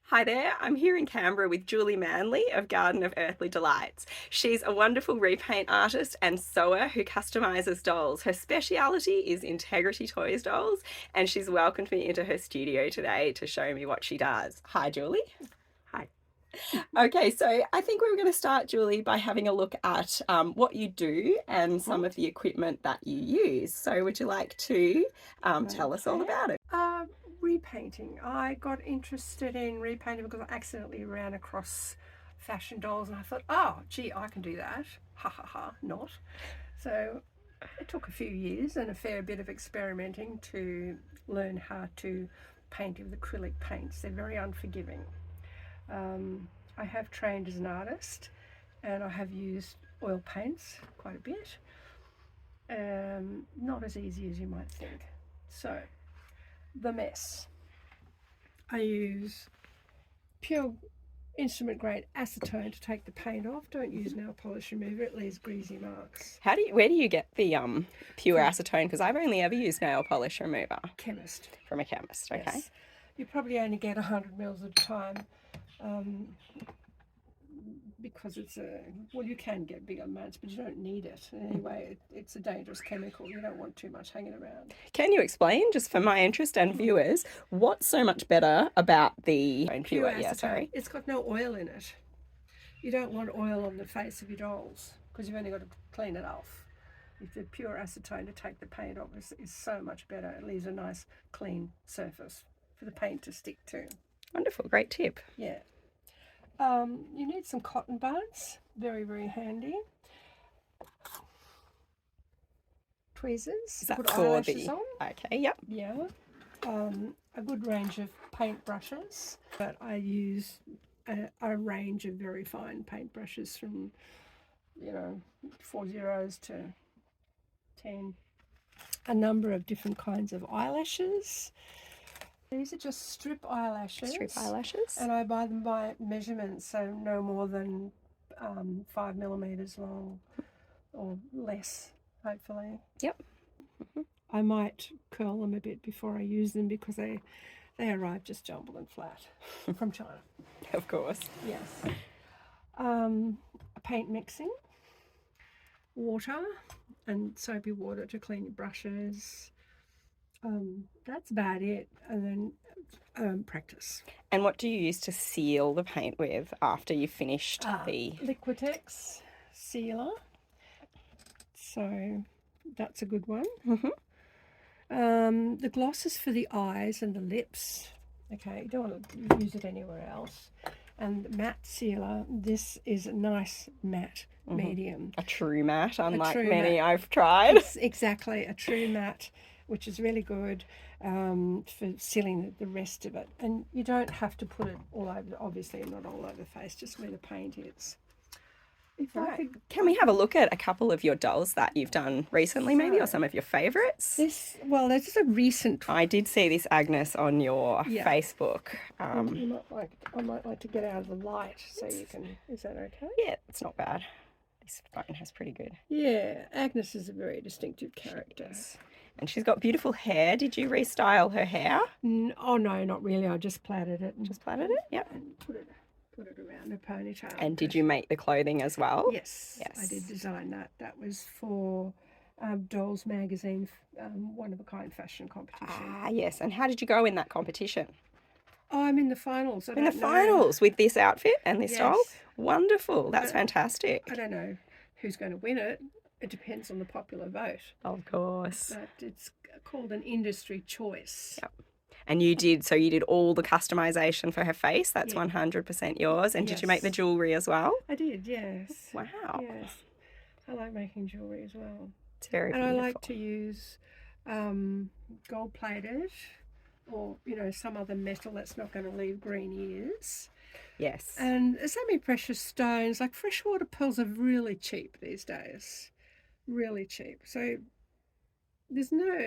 Hi there, I'm here in Canberra with Julie Manley of Garden of Earthly Delights. She's a wonderful repaint artist and sewer who customises dolls. Her speciality is Integrity Toys dolls, and she's welcomed me into her studio today to show me what she does. Hi, Julie. Hi. Okay, so I think we were going to start, Julie, by having a look at what you do and some of the equipment that you use. So, would you like to tell us all Okay. about it? Repainting. I got interested in repainting because I accidentally ran across fashion dolls and I thought, oh, gee, I can do that. Ha ha ha, not. So it took a few years and a fair bit of experimenting to learn how to paint with acrylic paints. They're very unforgiving. I have trained as an artist and I have used oil paints quite a bit. Not as easy as you might think. So, the mess. I use pure instrument grade acetone to take the paint off. Don't use nail polish remover, it leaves greasy marks. Where do you get the pure From acetone? Because I've only ever used nail polish remover chemist. from a chemist. Okay. Yes. You probably only get 100 mils at a time. Because you can get big amounts, but you don't need it. Anyway, it's a dangerous chemical. You don't want too much hanging around. Can you explain, just for my interest and viewers, what's so much better about the Pure pure? Yeah, acetone. sorry. It's got no oil in it. You don't want oil on the face of your dolls because you've only got to clean it off. If the pure acetone to take the paint off is so much better. It leaves a nice clean surface for the paint to stick to. Wonderful, great tip. Yeah. You need some cotton buds, very, very handy. Tweezers. Is that Put for eyelashes the? on. Okay, yep. Yeah. A good range of paint brushes, but I use a range of very fine paint brushes from 4 zeros to 10. A number of different kinds of eyelashes. These are just strip eyelashes. Strip eyelashes. And I buy them by measurement, so no more than 5 millimeters long or less, hopefully. Yep. I might curl them a bit before I use them because they arrive just jumbled and flat from China. Of course. Yes. Paint mixing, water, and soapy water to clean your brushes. That's about it. And then practice. And what do you use to seal the paint with after you've finished the? Liquitex sealer. So that's a good one. The gloss is for the eyes and the lips. Okay, you don't want to use it anywhere else. And matte sealer, this is a nice matte medium. A true matte, unlike true many matte. I've tried. It's exactly a true matte, which is really good for sealing the rest of it. And you don't have to put it all over, obviously not all over the face, just where the paint is. Right. Can we have a look at a couple of your dolls that you've done recently, maybe, or some of your favourites? This is a recent. I did see this Agnes on your Facebook. I might like to get out of the light so you can. Is that okay? Yeah, it's not bad. This phone has pretty good. Yeah, Agnes is a very distinctive character. And she's got beautiful hair. Did you restyle her hair? Oh no, not really. I just plaited it. Just plaited it? Yep. And put it around a ponytail. And did you make the clothing as well? Yes. I did design that. That was for Dolls Magazine, one-of-a-kind fashion competition. Ah, yes. And how did you go in that competition? Oh, I'm in the finals. In the finals with this outfit and this doll? Wonderful. That's fantastic. I don't know who's going to win it. It depends on the popular vote. Of course. But it's called an industry choice. Yep. And you did all the customization for her face. That's 100% yours. And did you make the jewellery as well? I did, yes. Wow. Yes. I like making jewellery as well. It's very beautiful. And I like to use gold-plated or, some other metal that's not going to leave green ears. Yes. And semi-precious stones, like freshwater pearls, are really cheap these days. Really cheap. So there's no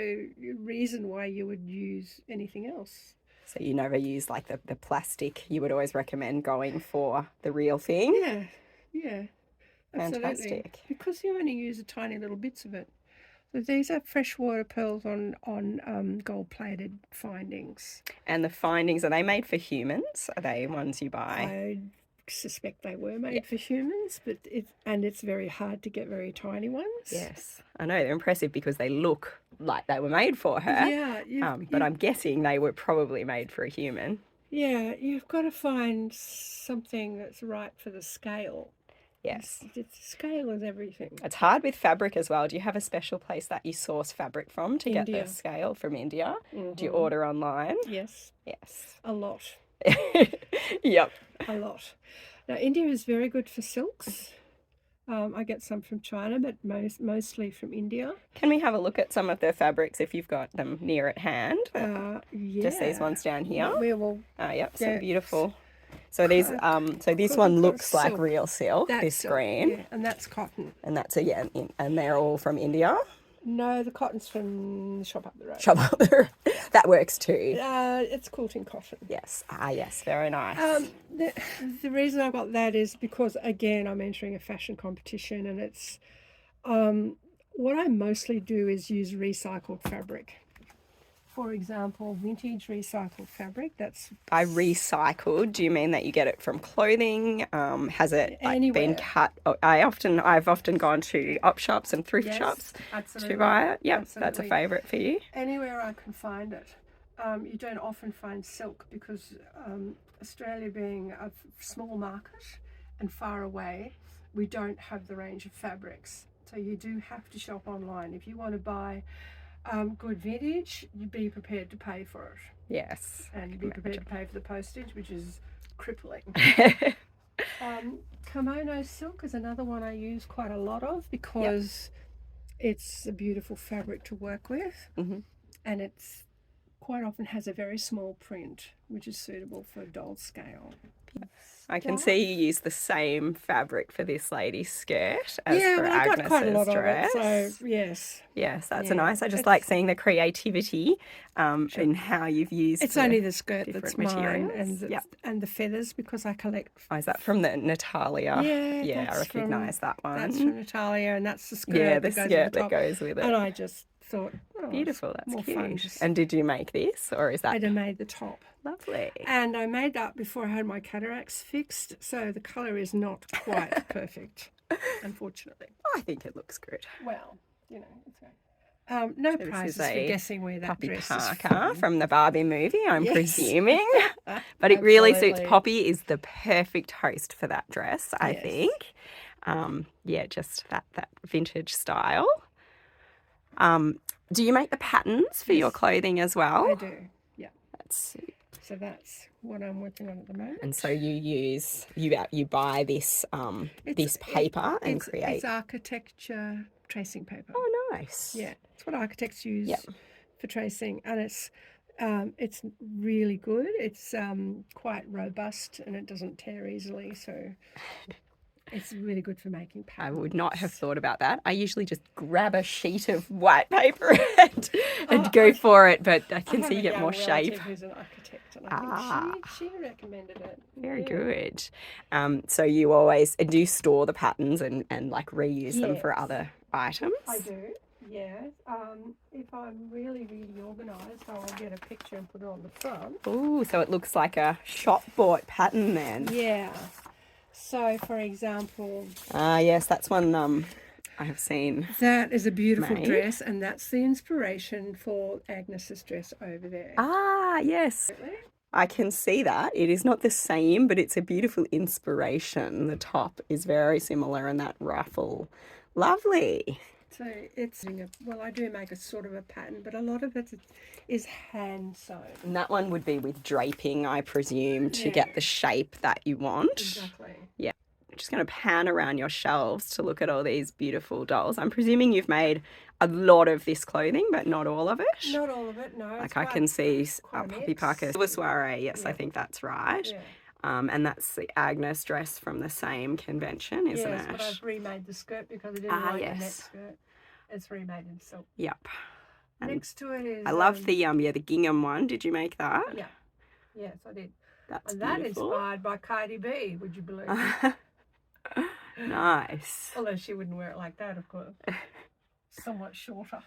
reason why you would use anything else. So you never use like the plastic. You would always recommend going for the real thing? Yeah. Absolutely. Fantastic. Because you only use a tiny little bits of it. So these are freshwater pearls on gold-plated findings. And the findings, are they made for humans? Are they ones you buy? I suspect they were made Yeah. for humans, but it's very hard to get very tiny ones. Yes, I know they're impressive because they look like they were made for her. Yeah, but I'm guessing they were probably made for a human. yeah, you've got to find something that's right for the scale. Yes. Scale is everything. It's hard with fabric as well. Do you have a special place that you source fabric from to get India. the scale from India? Do you Mhm. order online? Yes, Yes. a lot, Yep. a lot. Now, India is very good for silks. I get some from China, but mostly from India. Can we have a look at some of the fabrics if you've got them near at hand? Yeah. Just these ones down here. We will. Oh, yep, so Yeah. beautiful. So these, so this one looks like silk. real silk. That's This silk, green, yeah, and that's cotton. and that's and they're all from India. No, the cotton's from the shop up the road. Shop up there. That works too. It's quilting cotton. Yes. Ah, yes. Very nice. The reason I got that is because, again, I'm entering a fashion competition, and it's what I mostly do is use recycled fabric. For example, vintage recycled fabric. That's By recycled, do you mean that you get it from clothing? Has it been Anywhere. cut? Oh, I've often gone to op shops and thrift Yes, shops absolutely. to buy it. Yep, that's a Absolutely. favourite for you. Anywhere I can find it. You don't often find silk because Australia being a small market and far away, we don't have the range of fabrics. So you do have to shop online. If you want to buy good vintage, you be prepared to pay for it. Yes. And be prepared to pay for the postage, which is crippling. Kimono silk is another one I use quite a lot of because it's a beautiful fabric to work with, and it's quite often has a very small print, which is suitable for doll scale. I can see you use the same fabric for this lady's skirt as Yeah, for well, I got quite a lot Agnes's of dress. it, so yes. Yes, that's Yeah, nice. I just like seeing the creativity in how you've used It's the only the skirt different that's materials. mine, and the feathers because I collect. Oh, is that from the Natalia? Yeah, I that's recognise that one. That's from Natalia, and that's the skirt Yeah, the that goes skirt with the that top. goes with it. And I just thought, Beautiful, that's more cute. fun. Just, And did you make this, or is that I'd have made the top. lovely? And I made that before I had my cataracts fixed, so the colour is not quite perfect, unfortunately. I think it looks good. Well, it's okay. No This prizes is for a guessing where that Poppy dress Parker is from the Barbie movie, I'm Yes. presuming. But it really suits. Absolutely. Poppy is the perfect host for that dress, I Yes. think. Just that vintage style. Do you make the patterns for your Yes. clothing as well? I do, yeah. That's So that's what I'm working on at the moment. And so you buy this this paper and create. It's architecture tracing paper. Oh, nice. Yeah, it's what architects use Yep. for tracing, and it's really good. It's quite robust and it doesn't tear easily, so it's really good for making I patterns. would not have thought about that. I usually just grab a sheet of white paper and go for it, but I can see you get more shape. Who's an architect, and I think she recommended it. Very Yeah. good. So you always do you store the patterns and like reuse them for Yes. other items? I do. Yeah. If I'm really, really organised, I'll get a picture and put it on the front. Ooh, so it looks like a shop bought pattern then. Yeah. So, for example, Yes, that's one I have seen. that is a beautiful Made. dress, and that's the inspiration for Agnes's dress over there. Yes. I can see that. It is not the same, but it's a beautiful inspiration. The top is very similar and that ruffle. Lovely. So it's I do make a sort of a pattern, but a lot of it is hand sewn. And that one would be with draping, I presume, to Yeah. get the shape that you want. Exactly. Yeah. I'm just going to pan around your shelves to look at all these beautiful dolls. I'm presuming you've made a lot of this clothing, but not all of it. Not all of it, no. Like I can see quite a Poppy mix. Parker's Silver Soiree. Yes, I Yeah. think that's right. Yeah. And that's the Agnes dress from the same convention, isn't Yes, it? but I've remade the skirt because I didn't like the net yes. skirt. It's remade in silk. Yep. And Next to it is. I love the the gingham one. Did you make that? Yeah. Yes, I did. That's And that beautiful. inspired by Cardi B, would you believe? Nice. Although she wouldn't wear it like that, of course. somewhat shorter.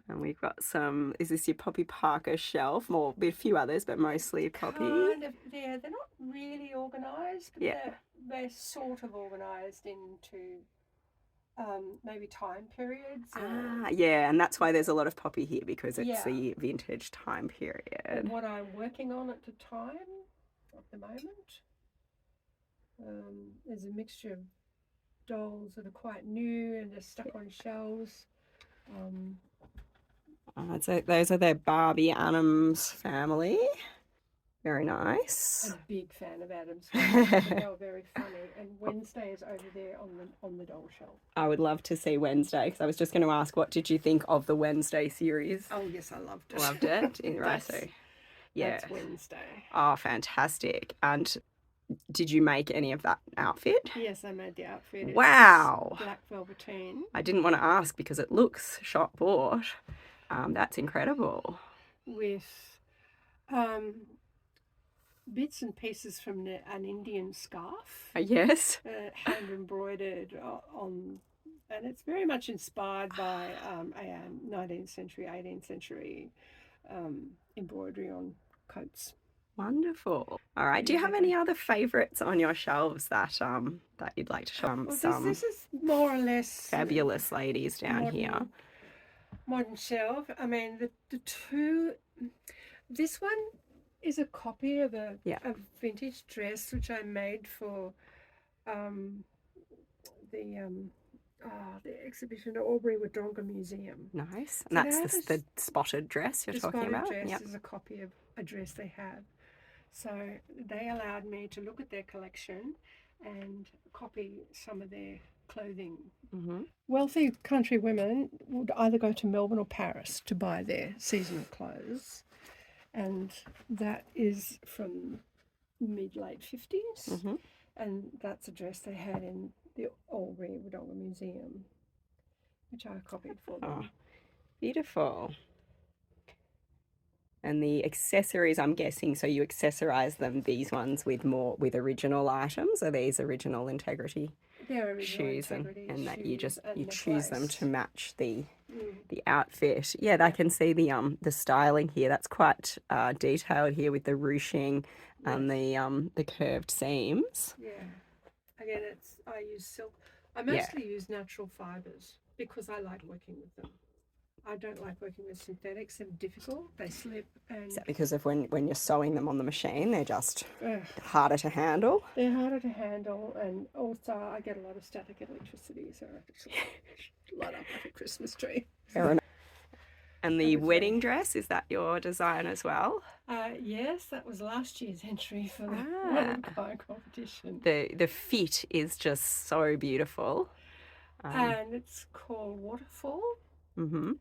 And we've got some, is this your Poppy Parker shelf? More, a few others, but mostly Poppy. Kind of, yeah, they're not really organised, but Yeah. they're sort of organised into maybe time periods. Yeah, and that's why there's a lot of Poppy here, because it's Yeah. the vintage time Or period. what I'm working on at the time, at the moment. There's a mixture of dolls that are quite new and they're stuck on shelves. So those are their Barbie Adams family. Very nice. I'm a big fan of Adam's family. They were very funny. And Wednesday is over there on the doll shelf. I would love to see Wednesday, because I was just going to ask, what did you think of the Wednesday series? Oh yes, I loved it. Loved it. Right, so yeah. That's Wednesday. Oh, fantastic. And did you make any of that outfit? Yes, I made the outfit. Wow. It's black velveteen. I didn't want to ask because it looks shop bought. That's incredible. With bits and pieces from an Indian scarf. Yes. Hand embroidered on, and it's very much inspired by 19th century, 18th century embroidery on coats. Wonderful. All right. Do you have any other favourites on your shelves that that you'd like to show? Well, this is more or less fabulous ladies down here. Modern shelf. I mean, the two. This one is a copy of a vintage dress which I made for the exhibition at Albury Wodonga Museum. Nice. And so that's the spotted dress you're talking about? The spotted dress is a copy of a dress they have. So they allowed me to look at their collection and copy some of their clothing. Mm-hmm. Wealthy country women would either go to Melbourne or Paris to buy their seasonal clothes. And that is from mid-late 50s. Mm-hmm. And that's a dress they had in the Albury Wodonga Museum, which I copied for them. Oh, beautiful. And the accessories, I'm guessing, so you accessorize them, these ones, with original items? Are these original integrity shoes? And that you choose them to match the outfit. Yeah, I can see the styling here. That's quite detailed here with the ruching and the curved seams. Yeah. Again, I use silk. I mostly use natural fibres because I like working with them. I don't like working with synthetics. They're difficult. They slip. And is that because of when you're sewing them on the machine, they're just harder to handle? They're harder to handle, and also I get a lot of static electricity, so I have to light up like a Christmas tree. Fair enough. And the wedding dress, is that your design as well? Yes, that was last year's entry for the wedding competition. The fit is just so beautiful. And it's called Waterfall. Mm-hmm.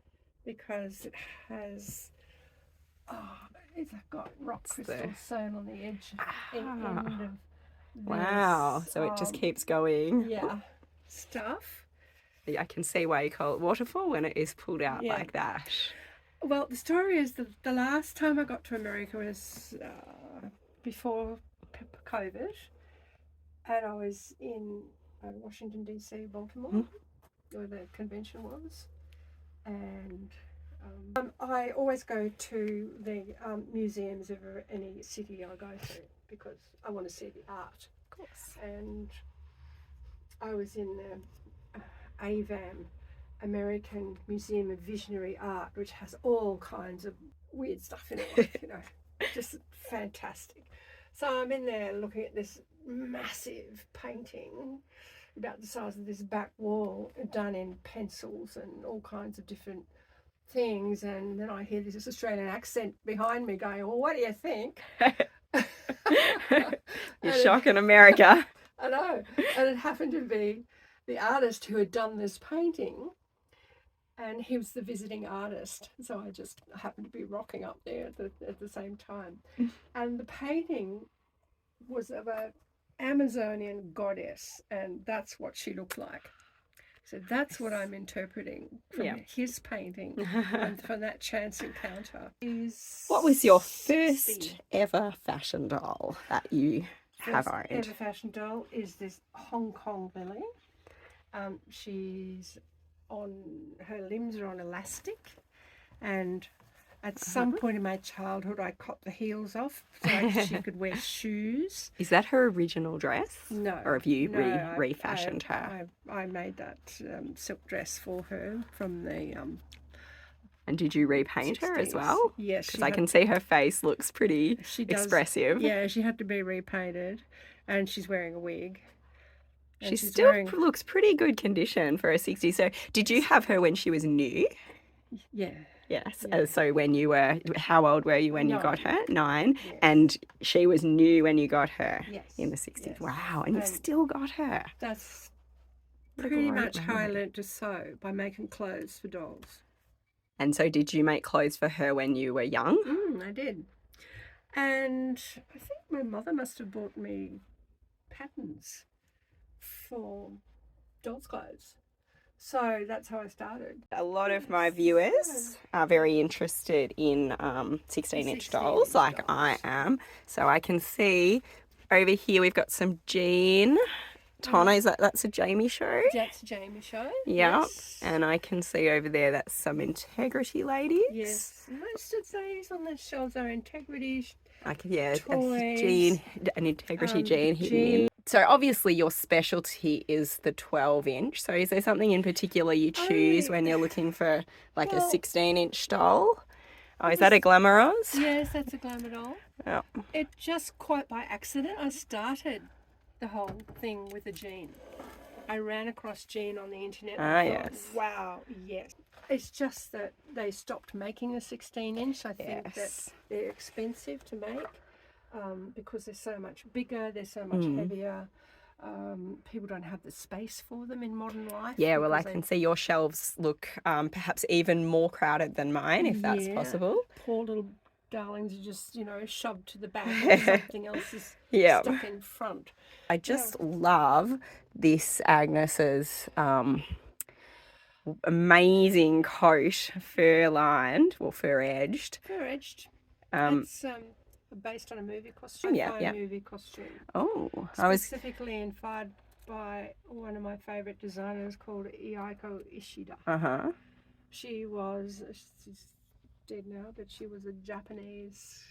Because it has, it's got rock crystal sewn on the edge end of this. Wow, so it just keeps going. Yeah, stuff. I can see why you call it waterfall when it is pulled out like that. Well, the story is the last time I got to America was before COVID, and I was in Washington, D.C., Baltimore, where the convention was. And I always go to the museums of any city I go to because I want to see the art. Of course. And I was in the AVAM, American Museum of Visionary Art, which has all kinds of weird stuff in it, just fantastic. So I'm in there looking at this massive painting about the size of this back wall, done in pencils and all kinds of different things, and then I hear this Australian accent behind me going, well, what do you think? You're shocking America. I know. And it happened to be the artist who had done this painting, and he was the visiting artist, so I just happened to be rocking up there at the same time. And the painting was of a Amazonian goddess, and that's what she looked like. So that's what I'm interpreting from his painting and from that chance encounter. What was your first ever fashion doll that you have owned? Ever fashion doll is this Hong Kong Lily. She's her limbs are on elastic, and at some point in my childhood, I cut the heels off so she could wear shoes. Is that her original dress? No. Or have you no, refashioned her? I made that silk dress for her from the And did you repaint her as 60s. well? Yes. Because I can see her face looks pretty expressive. Yeah, she had to be repainted, and she's wearing a wig. She still looks pretty good condition for a 60. So did you have her when she was new? Yeah. Yes. Yeah. So when you were, how old were you when you got her? 9. Yes. And she was new when you got her in the 60s. Yes. Wow. And you still got her. That's pretty much how I learnt to sew, by making clothes for dolls. And so did you make clothes for her when you were young? I did. And I think my mother must have bought me patterns for dolls' clothes. So that's how I started. A lot of my viewers are very interested in 16-inch dolls, like I am. So I can see over here we've got some Jean. Tonna, that's a Jamie show? That's a Jamie show. Yeah. Yes. And I can see over there that's some Integrity ladies. Yes. Most of these on the shelves are Integrity. Toys, an Integrity Jean hidden in. So obviously your specialty is the 12-inch. So is there something in particular you choose when you're looking for like a 16-inch doll? Oh, is that a Glamour Oz? Yes, that's a Glamour doll. Yeah. It just quite by accident, I started the whole thing with a Jean. I ran across Jean on the internet. Yes. Wow, yes. It's just that they stopped making a 16-inch. I think that they're expensive to make because they're so much bigger, they're so much heavier. People don't have the space for them in modern life. Yeah, well, I can see your shelves look perhaps even more crowded than mine, if that's possible. Poor little darlings are just, shoved to the back and something else is stuck in front. I just love this Agnes's amazing coat, fur-lined, or fur-edged. Fur-edged. It's based on a movie costume. Movie costume. Oh, specifically inspired by one of my favourite designers called Eiko Ishida. She's dead now, but she was a Japanese,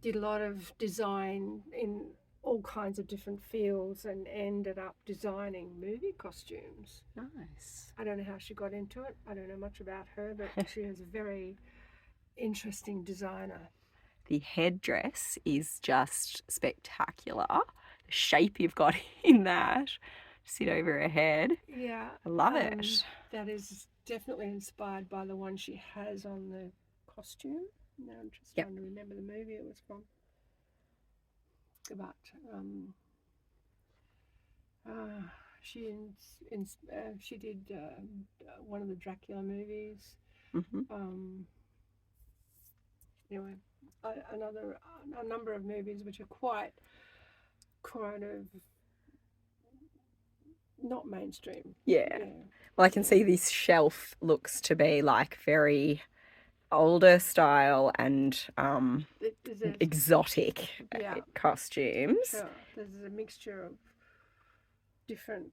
did a lot of design in all kinds of different fields and ended up designing movie costumes. Nice. I don't know how she got into it. I don't know much about her, but she is a very interesting designer. The headdress is just spectacular. The shape you've got in that, sit over her head. Yeah. I love it. That is definitely inspired by the one she has on the costume. Now I'm just trying to remember the movie it was from. But she did one of the Dracula movies. Anyway, a number of movies which are quite kind of not mainstream. Yeah. Well, I can see this shelf looks to be like very older style and exotic costumes. Sure. There's a mixture of different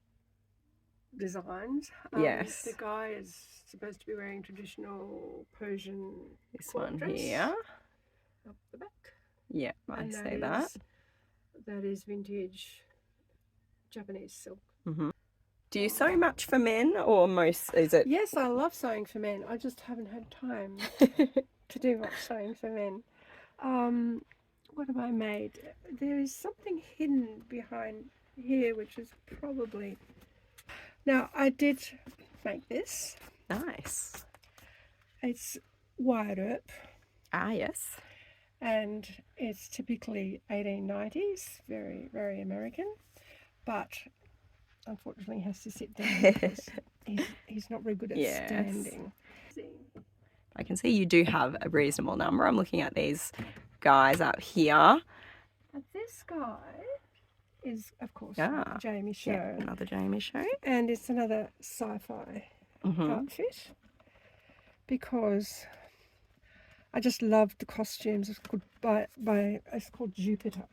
designs. Yes. The guy is supposed to be wearing traditional Persian one dress. Here. Up the back. Yeah, I see that. That is vintage Japanese silk. Do you sew much for men or is it? Yes, I love sewing for men. I just haven't had time to do much sewing for men. What have I made? There is something hidden behind here, which is probably... Now, I did make this. Nice. It's wide earp. Yes. And it's typically 1890s, very, very American. But unfortunately has to sit down because he's not very good at standing. I can see you do have a reasonable number. I'm looking at these guys up here. This guy is, of course, Jamie show. Yeah, another Jamie show. And it's another sci-fi outfit because I just loved the costumes. It's called Jupiter.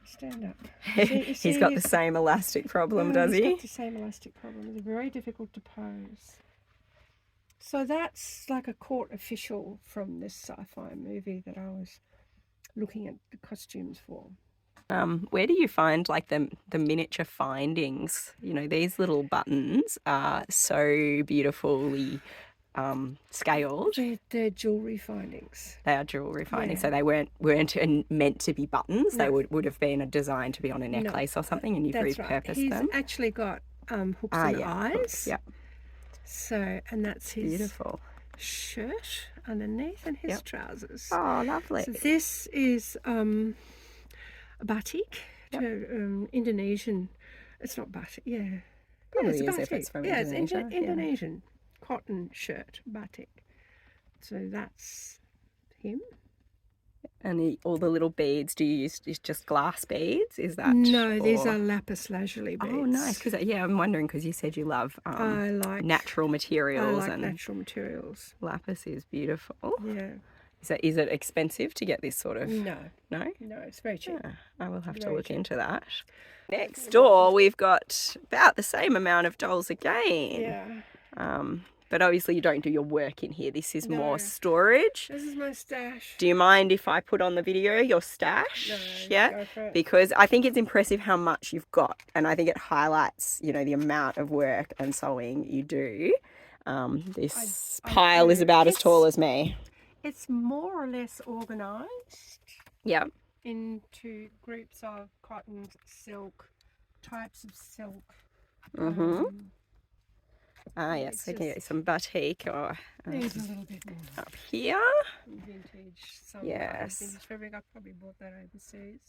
Stand up. He's got the same elastic problem, does He's he? got the same elastic problem. It's very difficult to pose. So that's like a court official from this sci-fi movie that I was looking at the costumes for. Where do you find like the miniature findings? You know, these little buttons are so beautifully scaled. They're jewellery findings. They are jewelry findings, Yeah. so they weren't meant to be buttons. They No. would have been designed to be on a No. necklace or something, and you've That's right. repurposed He's them. actually got hooks and eyes. Hooks, yep. So, and that's his Beautiful shirt underneath and his trousers. Oh, lovely. So this is a batik, to Indonesian. It's not batik, yeah. Probably it's is if batik. it's from It's Indonesia. Indonesian cotton shirt, batik. So that's him. And all the little beads, do you use just glass beads? Is that No, these are lapis lazuli beads. Oh, nice. Because I'm wondering because you said you love I like natural materials. I like and natural materials. lapis is beautiful. Yeah. Is it expensive to get this sort of? No, No? it's very cheap. Yeah, I will have to Very look cheap. into that. Next door, we've got about the same amount of dolls again. Yeah. But obviously you don't do your work in here. This is more No. storage. This is my stash. Do you mind if I put on the video your stash? No, Yeah, go for it. because I think it's impressive how much you've got, and I think it highlights, you know, the amount of work and sewing you do. This pile is about as tall as me. It's more or less organised Yeah. into groups of cotton, silk, types of silk. Yes, it's okay, just- some batik or There's a little bit more up here. vintage. Some Yes. vintage fabric. I probably bought that overseas.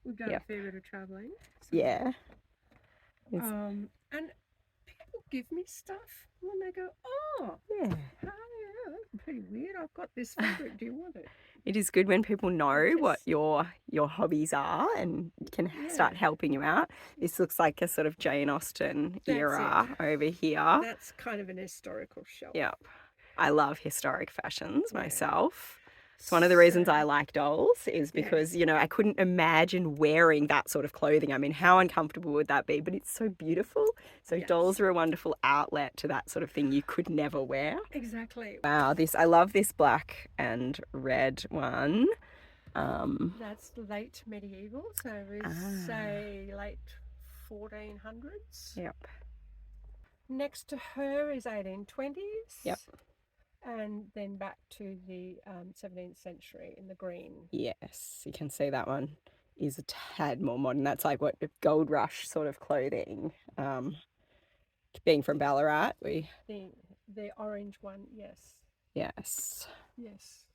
We've done Yep. a fair bit of travelling. So, Yeah. and people give me stuff and they go, "Oh, Yeah. that's pretty weird. I've got this fabric. Do you want it?" It is good when people know what Just- your hobbies are and can start helping you out. This looks like a sort of Jane Austen era over here. That's kind of an historical shelf. Yep. I love historic fashions myself. It's one of the reasons I like dolls is because, you know, I couldn't imagine wearing that sort of clothing. I mean, how uncomfortable would that be? But it's so beautiful. So dolls are a wonderful outlet to that sort of thing you could never wear. Exactly. Wow, I love this black and red one. That's late medieval, so we say late 1400s. Yep. Next to her is 1820s. Yep. And then back to the 17th century in the green. Yes, you can see that one is a tad more modern. That's like what gold rush sort of clothing. Being from Ballarat, The orange one, yes. Yes. Yes.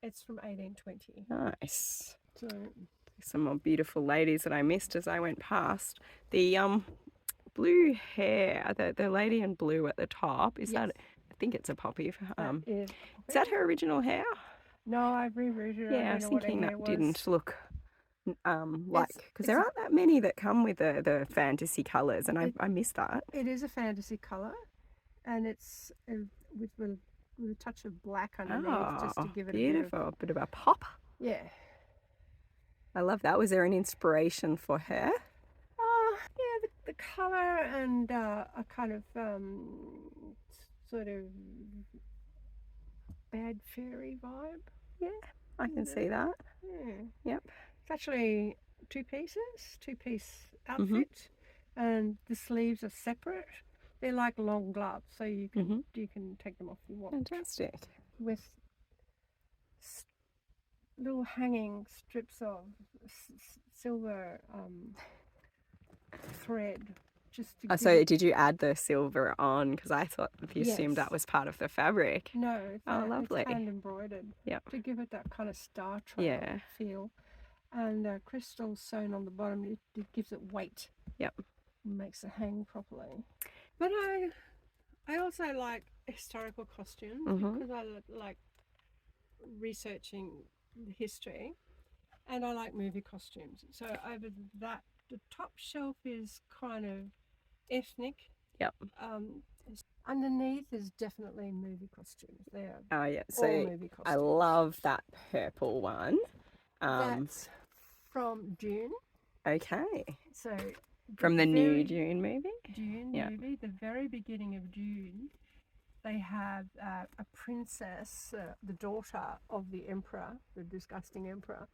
It's from 1820. Nice. So Some more beautiful ladies that I missed as I went past. The blue hair, the lady in blue at the top, is that? I think it's a poppy. Is that her original hair? No, I've rerouted it. Yeah, I was thinking that didn't look like, because there aren't that many that come with the fantasy colours, and I missed that. It is a fantasy colour, and it's with a touch of black underneath just to give it a bit of a pop. Yeah. I love that. Was there an inspiration for her? Yeah, the colour and a kind of sort of bad fairy vibe. Yeah, I can see that. Yeah. Yep. It's actually two-piece outfit, and the sleeves are separate. They're like long gloves, so you can take them off if you want. Fantastic. With little hanging strips of silver thread. Just to So did you add the silver on? Because I thought you assumed that Yes. was part of the fabric. No, lovely. it's hand embroidered. Yep. To give it that kind of star trail feel. And crystals sewn on the bottom, it gives it weight. Yep. Makes it hang properly. But I also like historical costumes because I like researching the history, and I like movie costumes. So over that, the top shelf is kind of ethnic. Yep. Underneath is definitely movie costumes. They are Oh yeah. all So movie costumes. I love that purple one. That's from June. Okay. So From the new June movie? June movie, the very beginning of June, they have a princess, the daughter of the emperor, the disgusting emperor,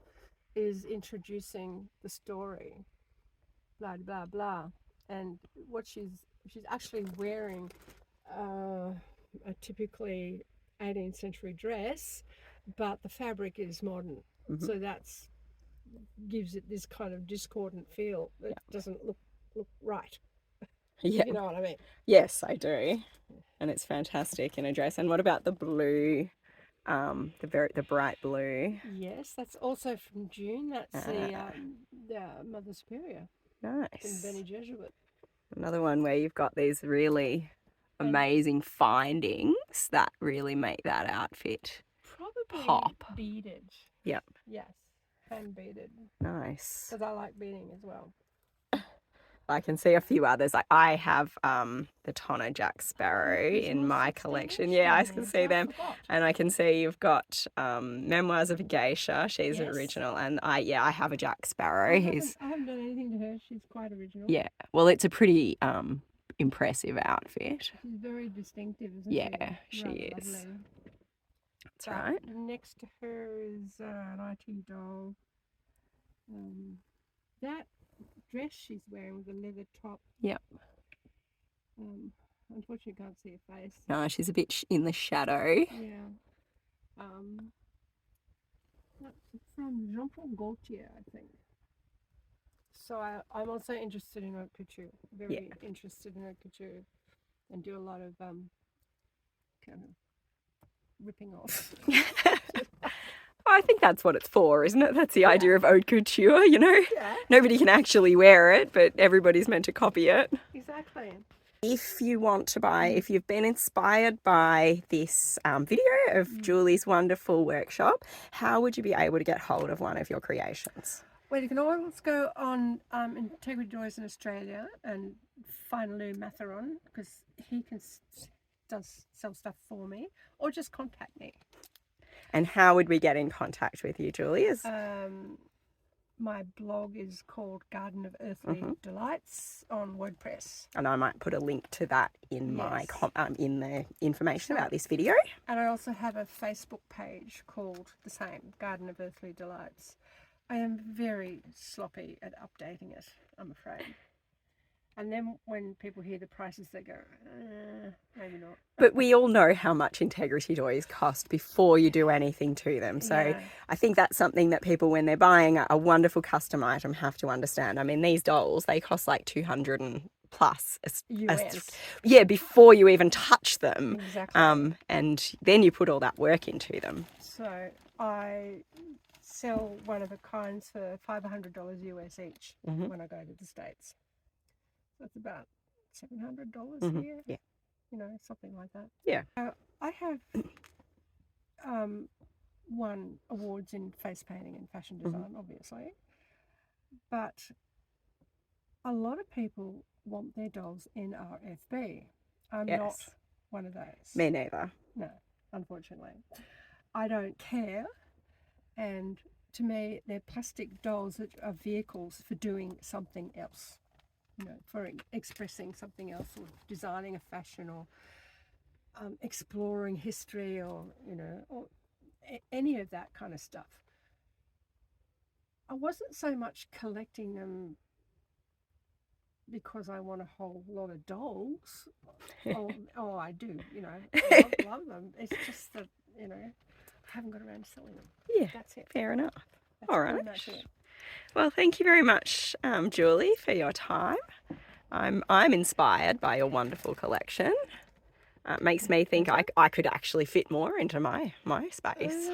is introducing the story, blah blah blah, and what she's actually wearing a typically 18th century dress, but the fabric is modern, so that's gives it this kind of discordant feel that doesn't look right. Yeah. You know what I mean? Yes, I do. And it's fantastic in a dress. And what about the blue? The bright blue. Yes, that's also from June. That's the Mother Superior from Nice. Bene Gesserit. Another one where you've got these really amazing findings that really make that outfit Probably pop. beaded. Yep. Yes, hand beaded. Nice. Because I like beading as well. I can see a few others. Like I have the Tonner Jack Sparrow There's in more my 16 collection. inch Yeah, I down can there, see I them. forgot. And I can see you've got Memoirs of a Geisha. She's Yes. original. And I have a Jack Sparrow. I haven't done anything to her. She's quite original. Yeah. Well, it's a pretty impressive outfit. She's very distinctive, isn't she? Yeah, she is. Lovely. That's right. Next to her is an IT doll. That dress she's wearing with a leather top. Yep. Unfortunately, you can't see her face. No, she's a bit in the shadow. Yeah. That's from Jean-Paul Gaultier, I think. So I'm also interested in haute couture. Very interested in haute couture, and do a lot of kind of ripping off. I think that's what it's for, isn't it? That's the idea of haute couture, you know? Yeah. Nobody can actually wear it, but everybody's meant to copy it. Exactly. If you want to buy, if you've been inspired by this video of Julie's wonderful workshop, how would you be able to get hold of one of your creations? Well, you can always go on Integrity Toys in Australia and find Lou Matheron, because he does sell stuff for me, or just contact me. And how would we get in contact with you, Julie? My blog is called Garden of Earthly Delights on WordPress. And I might put a link to that in my in the information about this video. And I also have a Facebook page called the same, Garden of Earthly Delights. I am very sloppy at updating it, I'm afraid. And then when people hear the prices, they go, maybe not. But we all know how much Integrity Toys cost before you do anything to them. So I think that's something that people, when they're buying a wonderful custom item, have to understand. I mean, these dolls, they cost like 200 and plus. US. Before you even touch them. Exactly. And then you put all that work into them. So I sell one of a kinds for $500 US each when I go to the States. That's about $700 here. Yeah. You know, something like that. Yeah. I have won awards in face painting and fashion design, obviously. But a lot of people want their dolls in RFB. I'm not one of those. Me neither. No, unfortunately. I don't care. And to me, they're plastic dolls that are vehicles for doing something else. You know, for expressing something else, or designing a fashion, or exploring history, or, you know, or any of that kind of stuff. I wasn't so much collecting them because I want a whole lot of dolls. Oh, I do, you know, love them. It's just that, you know, I haven't got around to selling them. Yeah, that's it. Fair enough. That's all right. it. Well, thank you very much, Julie, for your time. I'm inspired by your wonderful collection. It makes me think I could actually fit more into my space.